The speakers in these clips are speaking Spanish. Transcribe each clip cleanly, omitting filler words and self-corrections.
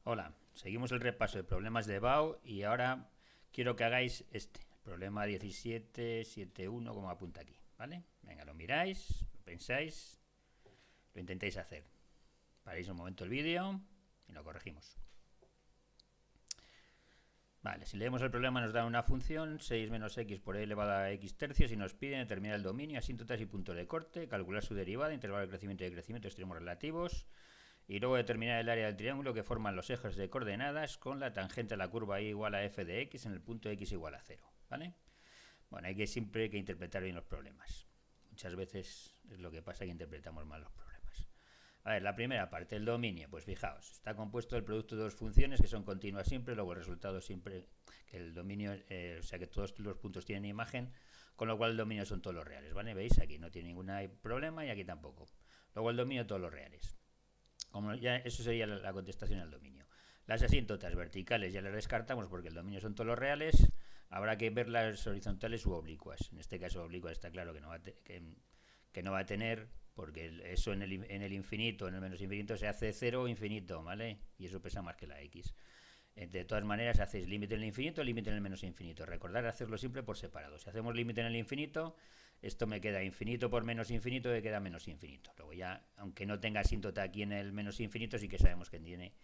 Hola, seguimos el repaso de problemas de BAO y ahora quiero que hagáis el problema 1771 como apunta aquí, ¿vale? Venga, lo miráis, lo pensáis, lo intentáis hacer. Paráis un momento el vídeo y lo corregimos. Vale, si leemos el problema nos da una función 6 menos x por e elevado a x tercios y nos piden determinar el dominio, asíntotas y punto de corte, calcular su derivada, intervalo de crecimiento y decrecimiento, extremos relativos, y luego determinar el área del triángulo que forman los ejes de coordenadas con la tangente a la curva y igual a f de x en el punto x igual a 0, ¿vale? Bueno, hay que siempre que interpretar bien los problemas. Muchas veces es lo que pasa, que interpretamos mal los problemas. A ver, la primera parte, el dominio, pues fijaos, está compuesto del producto de dos funciones que son continuas siempre, luego el resultado siempre, que el dominio, o sea que todos los puntos tienen imagen, con lo cual el dominio son todos los reales, ¿vale? ¿Veis? Aquí no tiene ningún problema y aquí tampoco. Luego el dominio todos los reales. Como ya eso sería la contestación al dominio. Las asíntotas verticales ya las descartamos porque el dominio son todos los reales. Habrá que ver las horizontales u oblicuas. En este caso oblicuas está claro que no va a tener, porque eso en el infinito, en el menos infinito, se hace cero o infinito, ¿vale? Y eso pesa más que la x. De todas maneras, hacéis límite en el infinito, límite en el menos infinito. Recordad hacerlo siempre por separado. Si hacemos límite en el infinito, esto me queda infinito por menos infinito, me queda menos infinito. Luego ya, aunque no tenga asíntota aquí en el menos infinito, sí que sabemos que tiene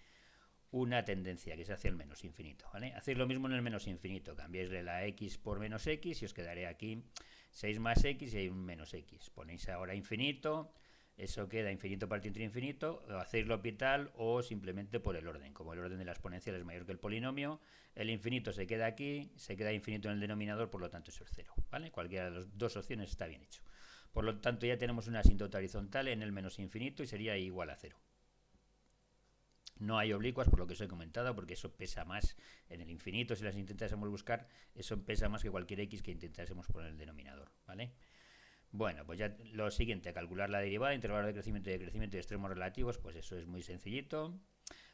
una tendencia que es hacia el menos infinito, ¿vale? Hacéis lo mismo en el menos infinito, cambiáisle la x por menos x y os quedaré aquí 6 más x y hay un menos x. Ponéis ahora infinito, eso queda infinito partido entre infinito, o hacéis lo pital o simplemente por el orden. Como el orden de la exponencial es mayor que el polinomio, el infinito se queda aquí, se queda infinito en el denominador, por lo tanto eso es cero, ¿vale? Cualquiera de las dos opciones está bien hecho. Por lo tanto ya tenemos una asíntota horizontal en el menos infinito y sería igual a cero. No hay oblicuas, por lo que os he comentado, porque eso pesa más en el infinito. Si las intentásemos buscar, eso pesa más que cualquier x que intentásemos poner en el denominador, ¿vale? Bueno, pues ya lo siguiente, calcular la derivada, intervalo de crecimiento y decrecimiento de extremos relativos, pues eso es muy sencillito.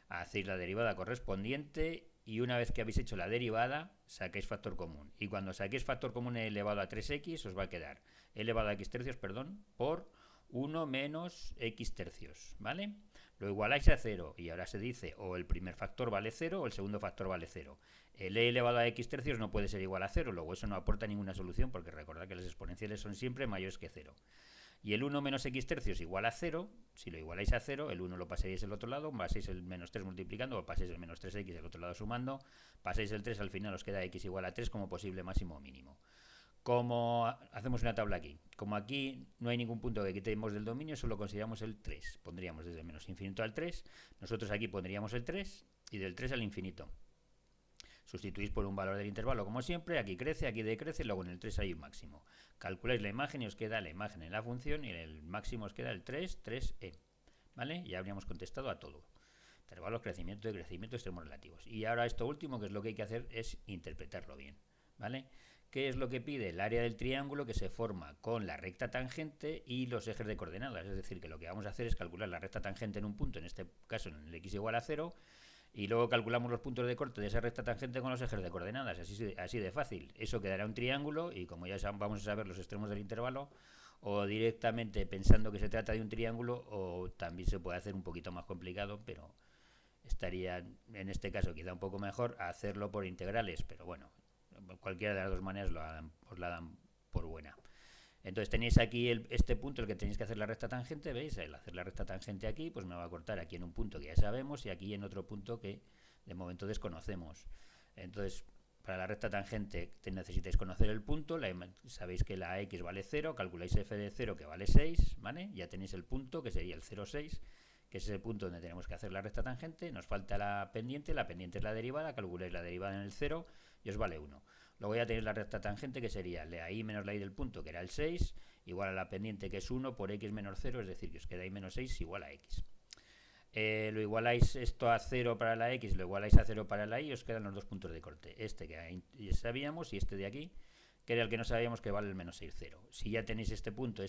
Hacéis la derivada correspondiente y una vez que habéis hecho la derivada, saquéis factor común. Y cuando saquéis factor común elevado a 3x, os va a quedar elevado a x tercios, perdón, por 1 menos x tercios, ¿vale? Lo igualáis a 0 y ahora se dice o el primer factor vale 0 o el segundo factor vale 0. El e elevado a x tercios no puede ser igual a 0, luego eso no aporta ninguna solución porque recordad que las exponenciales son siempre mayores que 0. Y el 1 menos x tercios igual a 0, si lo igualáis a 0, el 1 lo pasáis al otro lado, pasáis el menos 3 multiplicando, o pasáis el menos 3x al otro lado sumando, pasáis el 3, al final os queda x igual a 3 como posible máximo o mínimo. Como hacemos una tabla aquí, como aquí no hay ningún punto que quitemos del dominio, solo consideramos el 3. Pondríamos desde el menos infinito al 3, nosotros aquí pondríamos el 3 y del 3 al infinito. Sustituís por un valor del intervalo como siempre, aquí crece, aquí decrece, luego en el 3 hay un máximo. Calculáis la imagen y os queda la imagen en la función y en el máximo os queda el 3, 3e. ¿Vale? Ya habríamos contestado a todo. Intervalos, crecimiento, decrecimiento, extremos relativos. Y ahora esto último, que es lo que hay que hacer, es interpretarlo bien. ¿Vale? ¿Qué es lo que pide? El área del triángulo que se forma con la recta tangente y los ejes de coordenadas. Es decir, que lo que vamos a hacer es calcular la recta tangente en un punto, en este caso en el x igual a 0, y luego calculamos los puntos de corte de esa recta tangente con los ejes de coordenadas, así de fácil. Eso quedará un triángulo y como ya vamos a saber los extremos del intervalo, o directamente pensando que se trata de un triángulo, o también se puede hacer un poquito más complicado, pero estaría en este caso quizá un poco mejor hacerlo por integrales, pero bueno, cualquiera de las dos maneras os la dan por buena. Entonces tenéis aquí este punto, el que tenéis que hacer la recta tangente, ¿veis? El hacer la recta tangente aquí, pues me va a cortar aquí en un punto que ya sabemos y aquí en otro punto que de momento desconocemos. Entonces, para la recta tangente necesitáis conocer el punto, sabéis que la x vale 0, calculáis f de 0 que vale 6, ¿vale? Ya tenéis el punto que sería el 0,6, que es el punto donde tenemos que hacer la recta tangente. Nos falta la pendiente es la derivada, calculáis la derivada en el 0 y os vale 1. Luego ya tenéis la recta tangente, que sería la i menos la i del punto, que era el 6, igual a la pendiente, que es 1, por x menos 0, es decir, que os queda i menos 6 igual a x. Lo igualáis esto a 0 para la x, lo igualáis a 0 para la y, os quedan los dos puntos de corte. Este que ya sabíamos y este de aquí, que era el que no sabíamos, que vale el menos 6, 0. Si ya tenéis este punto,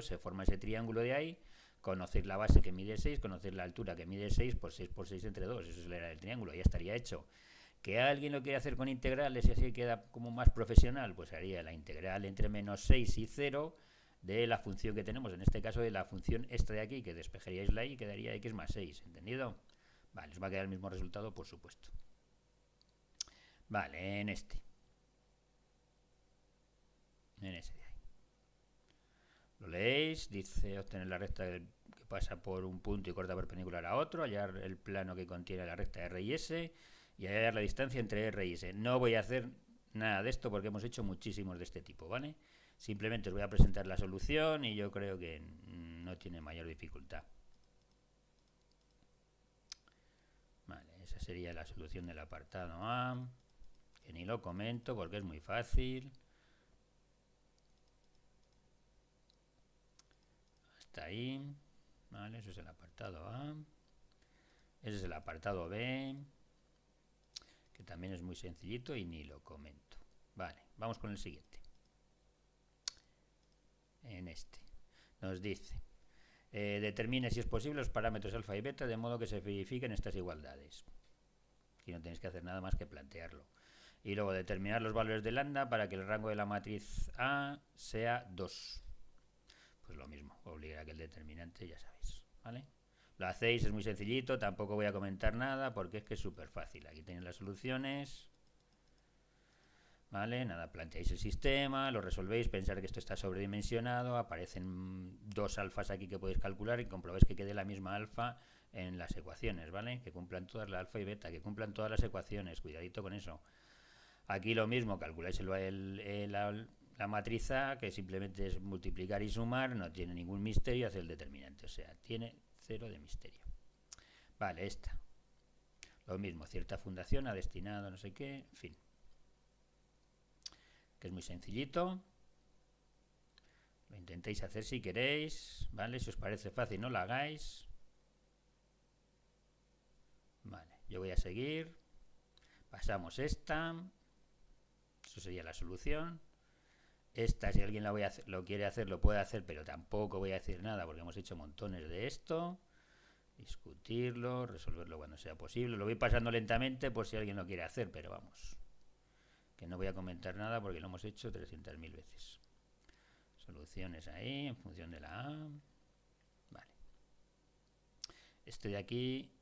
se forma ese triángulo de ahí, conocéis la base que mide 6, conocéis la altura que mide 6 por 6 entre 2, eso es la era del triángulo, ya estaría hecho. ¿Que alguien lo quiere hacer con integrales y así queda como más profesional? Pues haría la integral entre menos 6 y 0 de la función que tenemos, en este caso de la función esta de aquí, que despejaríais la y quedaría x más 6, ¿entendido? Vale, os va a quedar el mismo resultado, por supuesto. Vale, en ese de ahí. Lo leéis, dice obtener la recta que pasa por un punto y corta perpendicular a otro, hallar el plano que contiene la recta R y S y hallar la distancia entre R y S. No voy a hacer nada de esto porque hemos hecho muchísimos de este tipo, ¿vale? Simplemente os voy a presentar la solución y yo creo que no tiene mayor dificultad. Vale, esa sería la solución del apartado A, que ni lo comento porque es muy fácil. Hasta ahí. Vale, eso es el apartado A. Ese es el apartado B, que también es muy sencillito y ni lo comento. Vale, vamos con el siguiente. En este nos dice, determine si es posible los parámetros alfa y beta de modo que se verifiquen estas igualdades. Aquí no tenéis que hacer nada más que plantearlo. Y luego determinar los valores de lambda para que el rango de la matriz A sea 2. Pues lo mismo, obligar a que el determinante, ya sabéis, ¿vale? Lo hacéis, es muy sencillito, tampoco voy a comentar nada porque es que es súper fácil. Aquí tenéis las soluciones, ¿vale? Nada, planteáis el sistema, lo resolvéis, pensar que esto está sobredimensionado, aparecen dos alfas aquí que podéis calcular y comprobáis que quede la misma alfa en las ecuaciones, ¿vale? Que cumplan todas la alfa y beta, que cumplan todas las ecuaciones, cuidadito con eso. Aquí lo mismo, calculáis la matriz A, que simplemente es multiplicar y sumar, no tiene ningún misterio, hace el determinante, o sea, tiene cero de misterio. Vale, esta. Lo mismo, cierta fundación ha destinado no sé qué, en fin. Que es muy sencillito. Lo intentéis hacer si queréis, ¿vale? Si os parece fácil, no lo hagáis. Vale, yo voy a seguir. Pasamos esta. Eso sería la solución. Esta, si alguien lo quiere hacer, lo puede hacer, pero tampoco voy a decir nada porque hemos hecho montones de esto. Discutirlo, resolverlo cuando sea posible. Lo voy pasando lentamente por si alguien lo quiere hacer, pero vamos. Que no voy a comentar nada porque lo hemos hecho 300.000 veces. Soluciones ahí en función de la A. Vale. Este de aquí,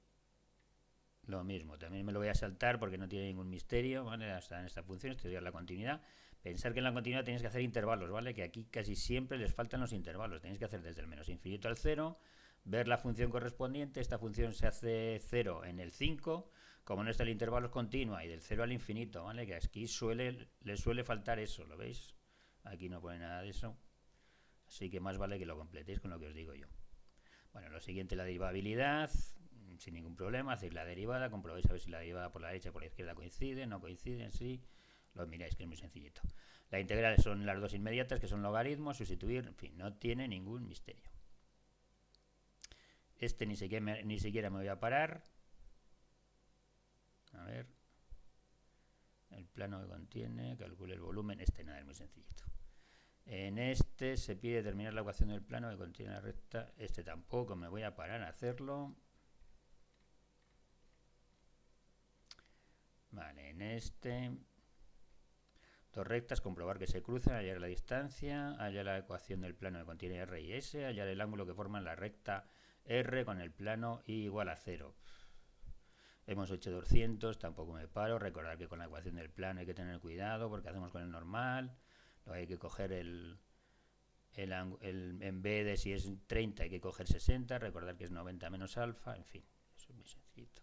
lo mismo. También me lo voy a saltar porque no tiene ningún misterio, ¿vale? Hasta en esta función, estudiar la continuidad. Pensar que en la continuidad tenéis que hacer intervalos, ¿vale? Que aquí casi siempre les faltan los intervalos. Tenéis que hacer desde el menos infinito al 0, ver la función correspondiente. Esta función se hace 0 en el 5. Como no está el intervalo es continua y del 0 al infinito, ¿vale? Que aquí le suele faltar eso, ¿lo veis? Aquí no pone nada de eso. Así que más vale que lo completéis con lo que os digo yo. Bueno, lo siguiente, la derivabilidad. Sin ningún problema, hacéis la derivada, comprobáis a ver si la derivada por la derecha y por la izquierda coinciden, no coinciden, sí. Lo miráis, que es muy sencillito. La integral son las dos inmediatas, que son logaritmos, sustituir, en fin, no tiene ningún misterio. Este ni siquiera me voy a parar. A ver. El plano que contiene, calcule el volumen, este nada, es muy sencillito. En este se pide determinar la ecuación del plano que contiene la recta, este tampoco me voy a parar a hacerlo. Vale, en este... Dos rectas, comprobar que se cruzan, hallar la distancia, hallar la ecuación del plano que contiene R y S, hallar el ángulo que forman la recta R con el plano I igual a 0. Hemos hecho 200, tampoco me paro. Recordar que con la ecuación del plano hay que tener cuidado porque hacemos con el normal. Luego hay que coger en vez de si es 30 hay que coger 60. Recordar que es 90 menos alfa. En fin, eso es muy sencillito.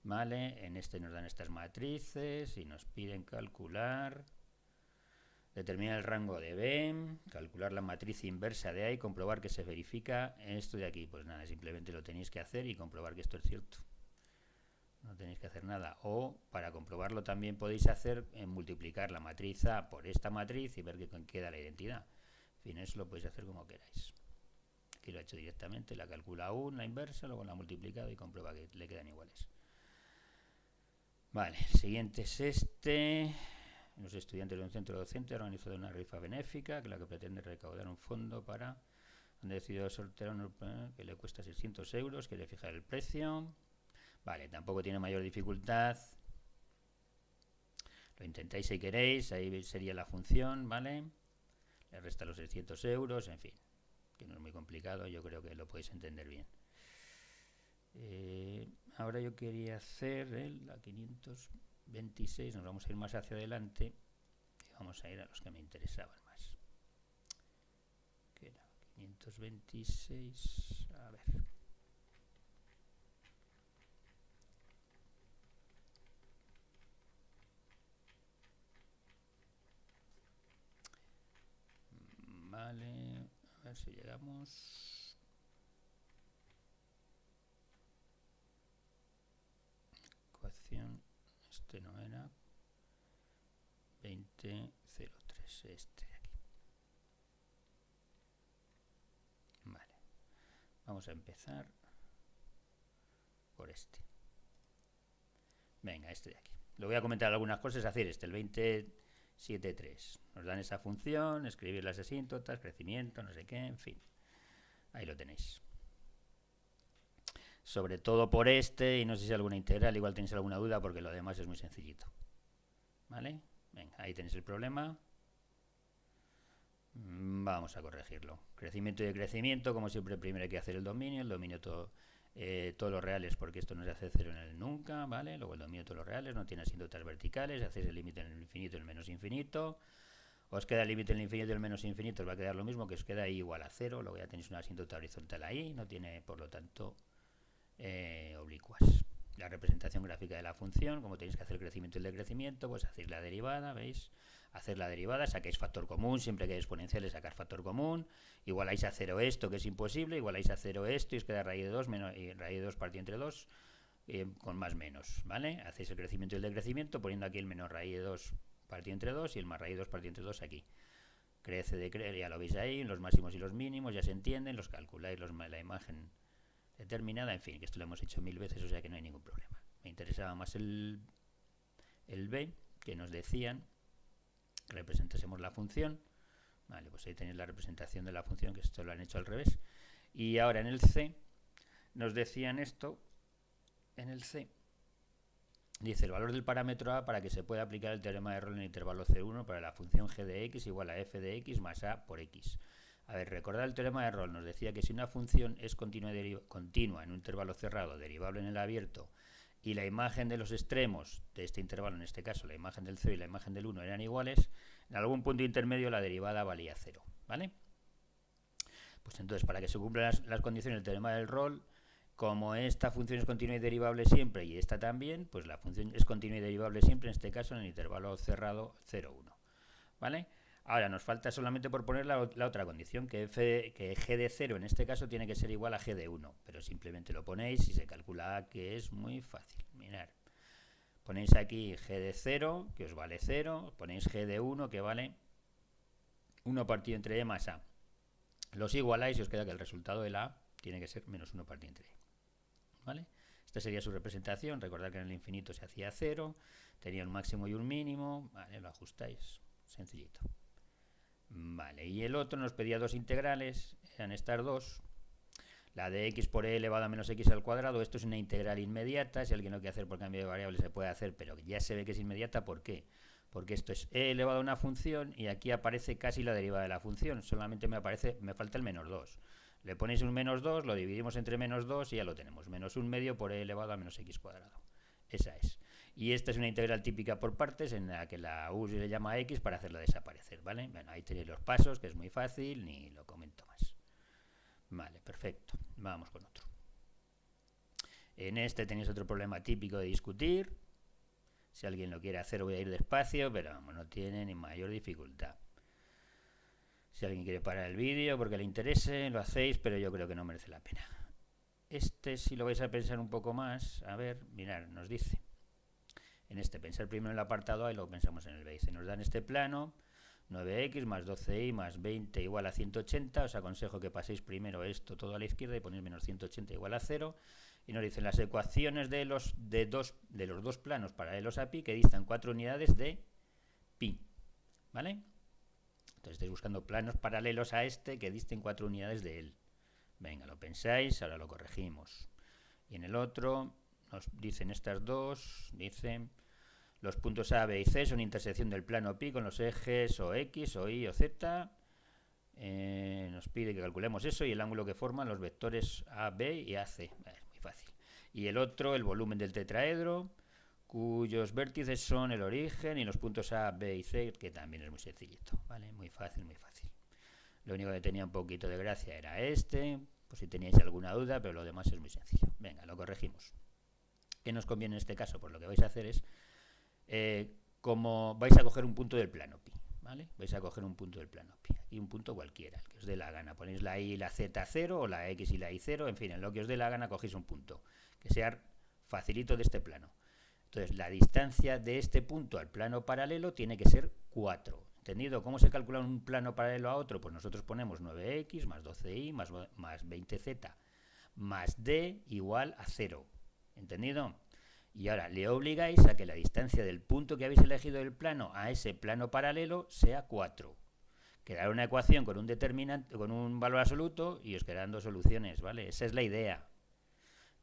Vale, en este nos dan estas matrices y nos piden calcular, determinar el rango de B, calcular la matriz inversa de A y comprobar que se verifica esto de aquí. Pues nada, simplemente lo tenéis que hacer y comprobar que esto es cierto. No tenéis que hacer nada. O para comprobarlo también podéis hacer multiplicar la matriz A por esta matriz y ver que queda la identidad. En fin, eso lo podéis hacer como queráis. Aquí lo he hecho directamente, la calcula aún, la inversa, luego la ha multiplicado y comprueba que le quedan iguales. Vale, el siguiente es este. Los estudiantes de un centro docente han organizado una rifa benéfica que la que pretende recaudar un fondo para... Han decidido sortear un que le cuesta 600 euros, quiere fijar el precio. Vale, tampoco tiene mayor dificultad. Lo intentáis si queréis, ahí sería la función, ¿vale? Le resta los 600 euros, en fin, que no es muy complicado, yo creo que lo podéis entender bien. Ahora yo quería hacer la 526, nos vamos a ir más hacia adelante y vamos a ir a los que me interesaban más. Que era 526, a ver. Vale, a ver si llegamos. Ecuación, este no era. 2003, este de aquí. Vale, vamos a empezar por este. Venga, este de aquí. Lo voy a comentar algunas cosas, es decir, el 2073. Nos dan esa función, escribir las asíntotas, crecimiento, no sé qué, en fin. Ahí lo tenéis. Sobre todo por este, y no sé si alguna integral, igual tenéis alguna duda porque lo demás es muy sencillito. ¿Vale? Venga, ahí tenéis el problema. Vamos a corregirlo. Crecimiento y decrecimiento, como siempre, primero hay que hacer el dominio todo, todos los reales, porque esto no se hace cero en el nunca, ¿vale? Luego el dominio de todos los reales, no tiene asíntotas verticales, hacéis el límite en el infinito y el menos infinito. Os queda el límite en el infinito y el menos infinito, os va a quedar lo mismo, que os queda i igual a 0, luego ya tenéis una asíntota horizontal ahí, no tiene, por lo tanto, oblicuas. La representación gráfica de la función, como tenéis que hacer el crecimiento y el decrecimiento, pues hacéis la derivada, ¿veis? Hacer la derivada, saquéis factor común, siempre que hay exponenciales sacar factor común, igualáis a 0 esto, que es imposible, igualáis a 0 esto y os queda raíz de 2 menos, y raíz de 2 partido entre 2 con más menos, ¿vale? Hacéis el crecimiento y el decrecimiento poniendo aquí el menos raíz de 2 partido entre 2 y el más raíz de 2 partido entre 2 aquí. Crece, decrece, ya lo veis ahí, los máximos y los mínimos, ya se entienden, los calculáis, la imagen determinada, en fin, que esto lo hemos hecho 1000 veces, o sea que no hay ningún problema. Me interesaba más el B, que nos decían que representásemos la función. Vale, pues ahí tenéis la representación de la función, que esto lo han hecho al revés. Y ahora en el C nos decían esto, en el C dice el valor del parámetro A para que se pueda aplicar el teorema de Rolle en el intervalo C1 para la función g de x igual a f de x más a por x. A ver, recordad el teorema de Rolle, nos decía que si una función es continua en un intervalo cerrado, derivable en el abierto, y la imagen de los extremos de este intervalo, en este caso la imagen del 0 y la imagen del 1 eran iguales, en algún punto intermedio la derivada valía 0, ¿vale? Pues entonces, para que se cumplan las condiciones del teorema del Rolle, como esta función es continua y derivable siempre y esta también, pues la función es continua y derivable siempre, en este caso en el intervalo cerrado 0, 1, ¿vale? Ahora nos falta solamente por poner la otra condición, que g de 0 en este caso tiene que ser igual a g de 1, pero simplemente lo ponéis y se calcula a, que es muy fácil. Mirad, ponéis aquí g de 0, que os vale 0, ponéis g de 1, que vale 1 partido entre e más a. Los igualáis y os queda que el resultado de la a tiene que ser menos 1 partido entre e. ¿Vale? Esta sería su representación. Recordad que en el infinito se hacía 0, tenía un máximo y un mínimo, ¿vale? Lo ajustáis, sencillito. Vale, y el otro nos pedía dos integrales, eran estas dos. La de x por e elevado a menos x al cuadrado, esto es una integral inmediata, si alguien lo quiere hacer por cambio de variable se puede hacer, pero ya se ve que es inmediata, ¿por qué? Porque esto es e elevado a una función y aquí aparece casi la derivada de la función, solamente me falta el menos 2. Le ponéis un menos 2, lo dividimos entre menos 2 y ya lo tenemos, menos 1 medio por e elevado a menos x cuadrado. Esa es. Y esta es una integral típica por partes en la que la u se le llama a x para hacerla desaparecer, ¿vale? Bueno, ahí tenéis los pasos, que es muy fácil, ni lo comento más. Vale, perfecto. Vamos con otro. En este tenéis otro problema típico de discutir. Si alguien lo quiere hacer voy a ir despacio, pero vamos, no tiene ni mayor dificultad. Si alguien quiere parar el vídeo porque le interese, lo hacéis, pero yo creo que no merece la pena. Este, si lo vais a pensar un poco más, a ver, mirad, nos dice. En este, pensar primero en el apartado A y luego pensamos en el B. Dice, nos dan este plano, 9x más 12y más 20 igual a 180. Os aconsejo que paséis primero esto todo a la izquierda y ponéis menos 180 igual a 0. Y nos dicen las ecuaciones de los dos planos paralelos a pi que distan 4 unidades de pi. ¿Vale? Entonces estáis buscando planos paralelos a este que disten 4 unidades de él. Venga, lo pensáis, ahora lo corregimos. Y en el otro nos dicen estas dos, dicen los puntos A, B y C son intersección del plano pi con los ejes o X o Y o Z. Nos pide que calculemos eso y el ángulo que forman los vectores A, B y AC. Es muy fácil. Y el otro, el volumen del tetraedro, cuyos vértices son el origen y los puntos A, B y C, que también es muy sencillito, ¿vale? Muy fácil, muy fácil. Lo único que tenía un poquito de gracia era este, por si teníais alguna duda, pero lo demás es muy sencillo. Venga, lo corregimos. ¿Qué nos conviene en este caso? Pues lo que vais a hacer es, como vais a coger un punto del plano pi, ¿vale? Vais a coger un punto del plano pi, y un punto cualquiera, el que os dé la gana. Ponéis la y y la z 0, o la x y la y 0, en fin, en lo que os dé la gana cogéis un punto, que sea facilito de este plano. Entonces, la distancia de este punto al plano paralelo tiene que ser 4. ¿Entendido? ¿Cómo se calcula un plano paralelo a otro? Pues nosotros ponemos 9x más 12y más 20z más d igual a 0. ¿Entendido? Y ahora le obligáis a que la distancia del punto que habéis elegido del plano a ese plano paralelo sea 4. Quedará una ecuación con un determinante, con un valor absoluto, y os quedan dos soluciones, ¿vale? Esa es la idea.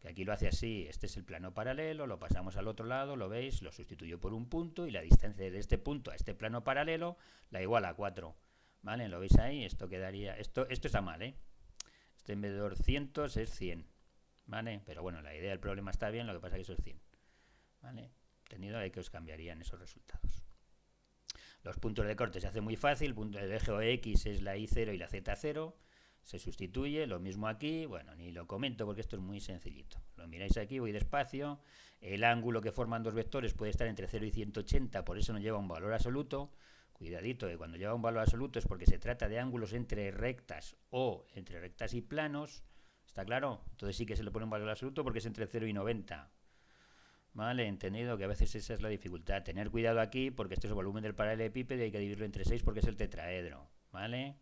Que aquí lo hace así, este es el plano paralelo, lo pasamos al otro lado, lo veis, lo sustituyo por un punto y la distancia de este punto a este plano paralelo la iguala a 4. ¿Vale? ¿Lo veis ahí? Esto quedaría, esto está mal, ¿eh? Este en vez de 200 es 100. ¿Vale? Pero bueno, la idea del problema está bien, lo que pasa es que eso es 100. ¿Vale? Entendido, ahí que os cambiarían esos resultados. Los puntos de corte se hace muy fácil, el eje X es la Y0 y la Z0, se sustituye, lo mismo aquí, bueno, ni lo comento porque esto es muy sencillito. Lo miráis aquí, voy despacio, el ángulo que forman dos vectores puede estar entre 0 y 180, por eso no lleva un valor absoluto. Cuidadito, que cuando lleva un valor absoluto es porque se trata de ángulos entre rectas o entre rectas y planos, ¿está claro? Entonces sí que se le pone un valor absoluto porque es entre 0 y 90. ¿Vale? Entendido que a veces esa es la dificultad. Tener cuidado aquí porque este es el volumen del paralelepípedo y hay que dividirlo entre 6 porque es el tetraedro. ¿Vale?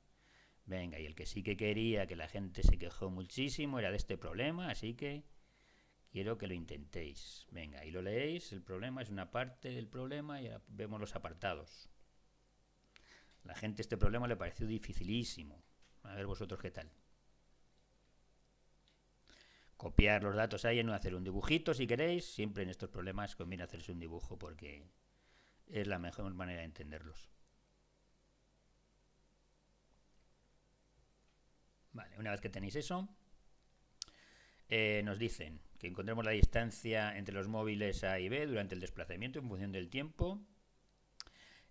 Venga, y el que sí que quería, que la gente se quejó muchísimo, era de este problema, así que quiero que lo intentéis. Venga, y lo leéis, el problema es una parte del problema y ahora vemos los apartados. La gente este problema le pareció dificilísimo. A ver vosotros qué tal. Copiar los datos ahí, en hacer un dibujito si queréis. Siempre en estos problemas conviene hacerse un dibujo porque es la mejor manera de entenderlos. Vale, una vez que tenéis eso, nos dicen que encontremos la distancia entre los móviles A y B durante el desplazamiento en función del tiempo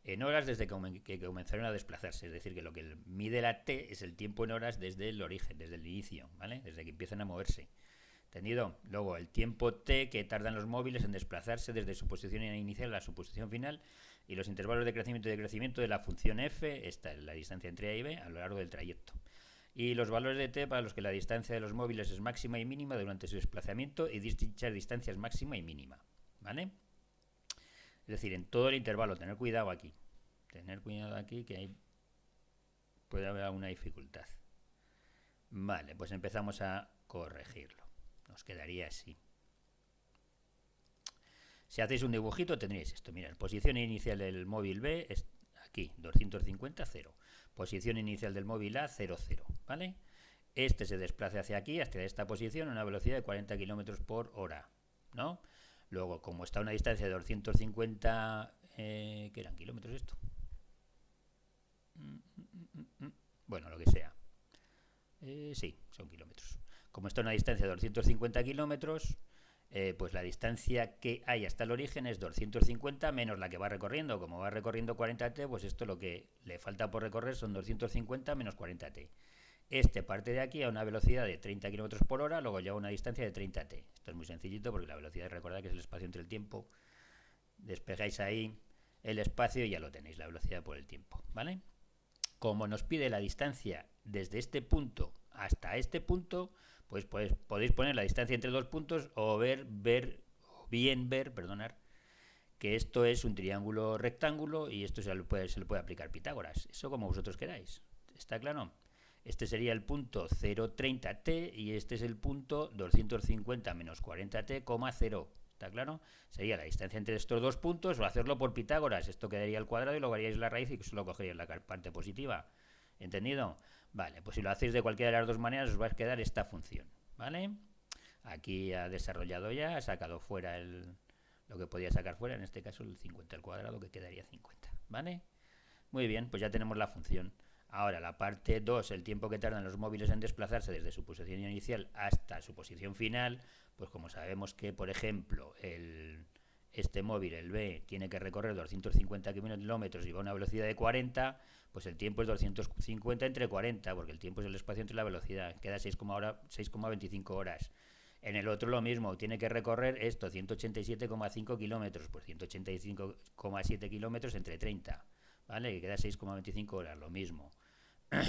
en horas desde que comenzaron a desplazarse. Es decir, que lo que mide la t es el tiempo en horas desde el origen, desde el inicio, ¿vale? Desde que empiezan a moverse. ¿Entendido? Luego, el tiempo t que tardan los móviles en desplazarse desde su posición inicial a su posición final y los intervalos de crecimiento y decrecimiento de la función f, esta es la distancia entre A y B, a lo largo del trayecto. Y los valores de t para los que la distancia de los móviles es máxima y mínima durante su desplazamiento y dichas distancias máxima y mínima. ¿Vale? Es decir, en todo el intervalo, tener cuidado aquí. Tener cuidado aquí que hay, puede haber alguna dificultad. Vale, pues empezamos a corregirlo. Nos quedaría así. Si hacéis un dibujito tendréis esto. Mirad, posición inicial del móvil B es aquí, 250, 0. Posición inicial del móvil A, 0, 0. ¿Vale? Este se desplaza hacia aquí, hasta esta posición, a una velocidad de 40 km por hora. ¿No? Luego, como está a una distancia de 250... ¿qué eran kilómetros esto? Bueno, lo que sea. Sí, son kilómetros. Como está a una distancia de 250 kilómetros, pues la distancia que hay hasta el origen es 250 menos la que va recorriendo. Como va recorriendo 40t, pues esto lo que le falta por recorrer son 250 menos 40t. Este parte de aquí a una velocidad de 30 km por hora, luego lleva una distancia de 30t. Esto es muy sencillito porque la velocidad, recordad que es el espacio entre el tiempo. Despejáis ahí el espacio y ya lo tenéis, la velocidad por el tiempo, ¿vale? Como nos pide la distancia desde este punto hasta este punto, pues podéis poner la distancia entre dos puntos o bien ver, que esto es un triángulo rectángulo y esto se le puede aplicar Pitágoras. Eso como vosotros queráis. ¿Está claro? Este sería el punto 0,30t y este es el punto 250 menos 40t, 0. ¿Está claro? Sería la distancia entre estos dos puntos o hacerlo por Pitágoras. Esto quedaría al cuadrado y luego haríais la raíz y solo cogeríais la parte positiva. ¿Entendido? Vale, pues si lo hacéis de cualquiera de las dos maneras os va a quedar esta función. ¿Vale? Aquí ha desarrollado ya, ha sacado fuera lo que podía sacar fuera, en este caso el 50 al cuadrado, que quedaría 50. ¿Vale? Muy bien, pues ya tenemos la función. Ahora, la parte 2, el tiempo que tardan los móviles en desplazarse desde su posición inicial hasta su posición final, pues como sabemos que, por ejemplo, este móvil, el B, tiene que recorrer 250 kilómetros y va a una velocidad de 40, pues el tiempo es 250 entre 40, porque el tiempo es el espacio entre la velocidad, queda 6,25 horas. En el otro lo mismo, tiene que recorrer esto, 187,5 kilómetros, pues 185,7 kilómetros entre 30, ¿vale? Que queda 6,25 horas, lo mismo.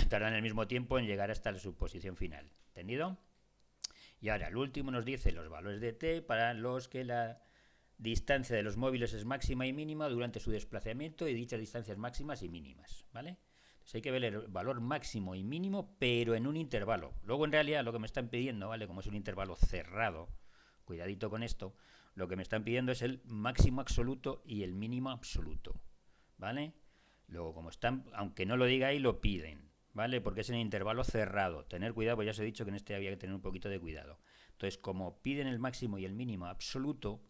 Tardan el mismo tiempo en llegar hasta su posición final, ¿entendido? Y ahora, el último nos dice los valores de t para los que la distancia de los móviles es máxima y mínima durante su desplazamiento y dichas distancias máximas y mínimas, ¿vale? Entonces hay que ver el valor máximo y mínimo, pero en un intervalo. Luego, en realidad, lo que me están pidiendo, ¿vale? Como es un intervalo cerrado, cuidadito con esto, lo que me están pidiendo es el máximo absoluto y el mínimo absoluto, ¿vale? Luego, como están, aunque no lo diga ahí, lo piden, ¿vale? Porque es en intervalo cerrado. Tener cuidado, pues ya os he dicho que en este había que tener un poquito de cuidado. Entonces, como piden el máximo y el mínimo absoluto,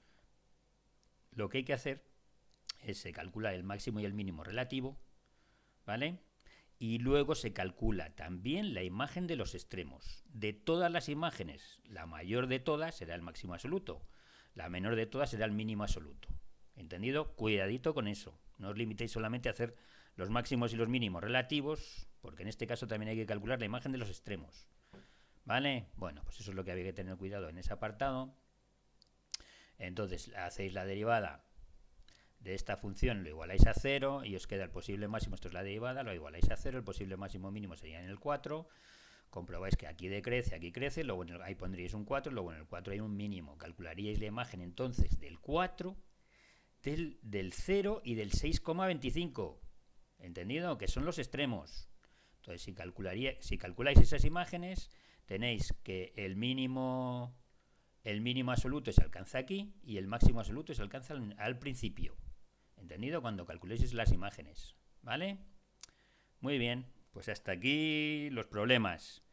lo que hay que hacer es se calcula el máximo y el mínimo relativo, ¿vale? Y luego se calcula también la imagen de los extremos. De todas las imágenes, la mayor de todas será el máximo absoluto, la menor de todas será el mínimo absoluto. ¿Entendido? Cuidadito con eso. No os limitéis solamente a hacer los máximos y los mínimos relativos, porque en este caso también hay que calcular la imagen de los extremos. ¿Vale? Bueno, pues eso es lo que había que tener cuidado en ese apartado. Entonces, hacéis la derivada de esta función, lo igualáis a 0 y os queda el posible máximo, esto es la derivada, lo igualáis a 0, el posible máximo mínimo sería en el 4, comprobáis que aquí decrece, aquí crece, luego ahí pondríais un 4, luego en el 4 hay un mínimo, calcularíais la imagen entonces del 4, del 0 y del 6,25, ¿entendido? Que son los extremos. Entonces, si calculáis esas imágenes, tenéis que el mínimo absoluto se alcanza aquí y el máximo absoluto se alcanza al principio. ¿Entendido? Cuando calculéis las imágenes. ¿Vale? Muy bien, pues hasta aquí los problemas.